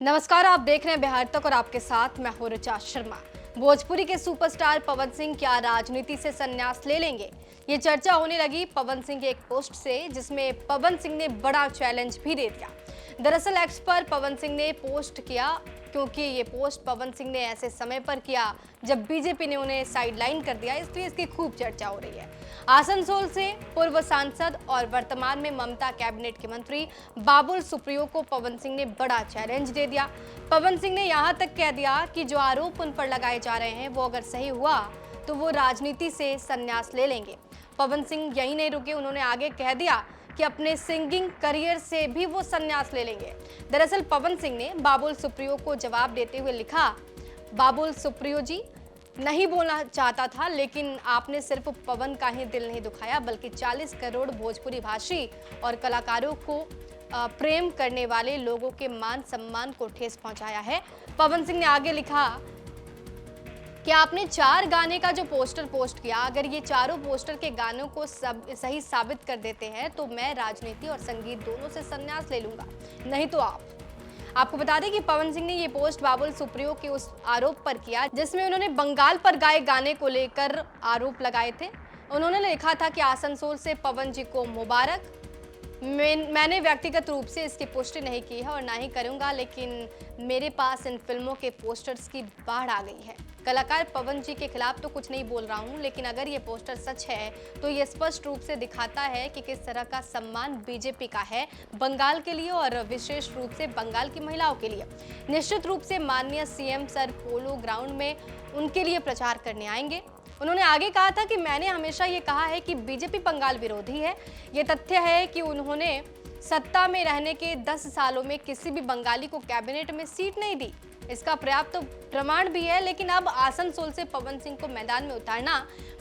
नमस्कार, आप देख रहे हैं बिहार तक और आपके साथ मैं हूं ऋचा शर्मा। भोजपुरी के सुपरस्टार पवन सिंह क्या राजनीति से संन्यास ले लेंगे? ये चर्चा होने लगी पवन सिंह के एक पोस्ट से, जिसमें पवन सिंह ने बड़ा चैलेंज भी दे दिया। दरअसल एक्स पर पवन सिंह ने पोस्ट किया, क्योंकि ये पोस्ट पवन सिंह ने ऐसे समय पर किया जब बीजेपी ने उन्हें साइडलाइन कर दिया, इसलिए इसकी खूब चर्चा हो रही है। आसनसोल से पूर्व सांसद और वर्तमान में ममता कैबिनेट के मंत्री बाबुल सुप्रियो को पवन सिंह ने बड़ा चैलेंज दे दिया। पवन सिंह ने यहां तक कह दिया कि जो आरोप उन पर लगाए जा रहे हैं वो अगर सही हुआ तो वो राजनीति से संन्यास ले लेंगे। पवन सिंह यही नहीं रुके, उन्होंने आगे कह दिया कि अपने सिंगिंग करियर से भी वो संन्यास ले लेंगे। दरअसल पवन सिंह ने बाबुल सुप्रियो को जवाब देते हुए लिखा, बाबुल सुप्रियो जी, नहीं बोलना चाहता था, लेकिन आपने सिर्फ पवन का ही दिल नहीं दुखाया बल्कि 40 करोड़ भोजपुरी भाषी और कलाकारों को प्रेम करने वाले लोगों के मान सम्मान को ठेस पहुंचाया है। पवन सिंह ने आगे लिखा कि आपने 4 गाने का जो पोस्टर पोस्ट किया, अगर ये चारों पोस्टर के गानों को सब सही साबित कर देते हैं तो मैं राजनीति और संगीत दोनों से संन्यास ले लूंगा, नहीं तो आपको बता दें कि पवन सिंह ने ये पोस्ट बाबुल सुप्रियो के उस आरोप पर किया जिसमें उन्होंने बंगाल पर गाए गाने को लेकर आरोप लगाए थे। उन्होंने लिखा था कि आसनसोल से पवन जी को मुबारक। मैंने व्यक्तिगत रूप से इसकी पुष्टि नहीं की है और ना ही करूंगा, लेकिन मेरे पास इन फिल्मों के पोस्टर्स की बाढ़ आ गई है। कलाकार पवन जी के खिलाफ तो कुछ नहीं बोल रहा हूं, लेकिन अगर ये पोस्टर सच है तो ये स्पष्ट रूप से दिखाता है कि किस तरह का सम्मान बीजेपी का है बंगाल के लिए और विशेष रूप से बंगाल की महिलाओं के लिए। निश्चित रूप से माननीय सीएम सर पोलो ग्राउंड में उनके लिए प्रचार करने आएंगे। उन्होंने आगे कहा था कि मैंने हमेशा ये कहा है कि बीजेपी बंगाल विरोधी है। ये तथ्य है कि उन्होंने सत्ता में रहने के 10 सालों में किसी भी बंगाली को कैबिनेट में सीट नहीं दी, इसका पर्याप्त तो प्रमाण भी है। लेकिन अब आसनसोल से पवन सिंह को मैदान में उतारना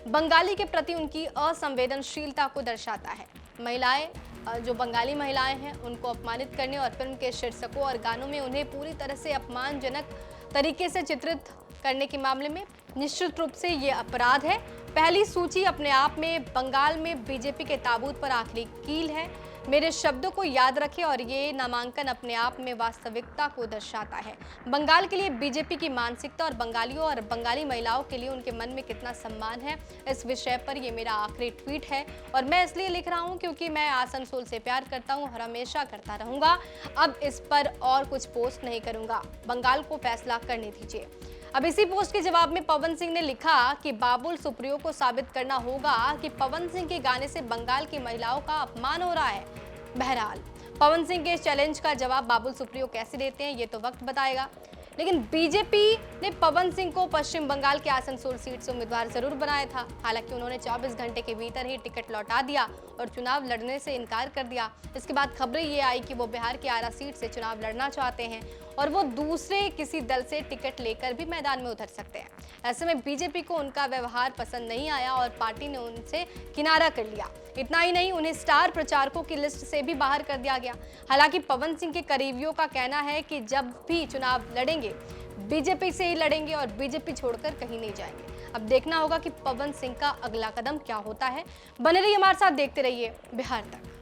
बंगाली के प्रति उनकी असंवेदनशीलता को दर्शाता है। महिलाएं, जो बंगाली महिलाएं हैं, उनको अपमानित करने और फिल्म के शीर्षकों और गानों में उन्हें पूरी तरह से अपमानजनक तरीके से चित्रित करने के मामले में निश्चित रूप से ये अपराध है। पहली सूची अपने आप में बंगाल में बीजेपी के ताबूत पर आखिरी कील है। मेरे शब्दों को याद रखें और ये नामांकन अपने आप में वास्तविकता को दर्शाता है। बंगाल के लिए बीजेपी की मानसिकता और बंगालियों और बंगाली महिलाओं के लिए उनके मन में कितना सम्मान है, इस विषय पर ये मेरा आखिरी ट्वीट है और मैं इसलिए लिख रहा हूँ क्योंकि मैं आसनसोल से प्यार करता हूँ और हमेशा करता रहूंगा। अब इस पर और कुछ पोस्ट नहीं करूंगा, बंगाल को फैसला करने दीजिए। अब इसी पोस्ट के जवाब में पवन सिंह ने लिखा कि बाबुल सुप्रियो को साबित करना होगा कि पवन सिंह के गाने से बंगाल की महिलाओं का अपमान हो रहा है। बहरहाल पवन सिंह के इस चैलेंज का जवाब बाबुल सुप्रियो कैसे देते हैं ये तो वक्त बताएगा, लेकिन बीजेपी ने पवन सिंह को पश्चिम बंगाल के आसनसोल सीट से उम्मीदवार जरूर बनाया था। हालांकि उन्होंने 24 घंटे के भीतर ही टिकट लौटा दिया और चुनाव लड़ने से इनकार कर दिया। इसके बाद खबरें ये आई कि वो बिहार की आरा सीट से चुनाव लड़ना चाहते हैं और वो दूसरे किसी दल से टिकट लेकर भी मैदान में उतर सकते हैं। ऐसे में बीजेपी को उनका व्यवहार पसंद नहीं आया और पार्टी ने उनसे किनारा कर लिया। इतना ही नहीं, उन्हें स्टार प्रचारकों की लिस्ट से भी बाहर कर दिया गया। हालांकि पवन सिंह के करीबियों का कहना है कि जब भी चुनाव लड़ेंगे बीजेपी से ही लड़ेंगे और बीजेपी छोड़कर कहीं नहीं जाएंगे। अब देखना होगा कि पवन सिंह का अगला कदम क्या होता है। बने रहिए हमारे साथ, देखते रहिए बिहार तक।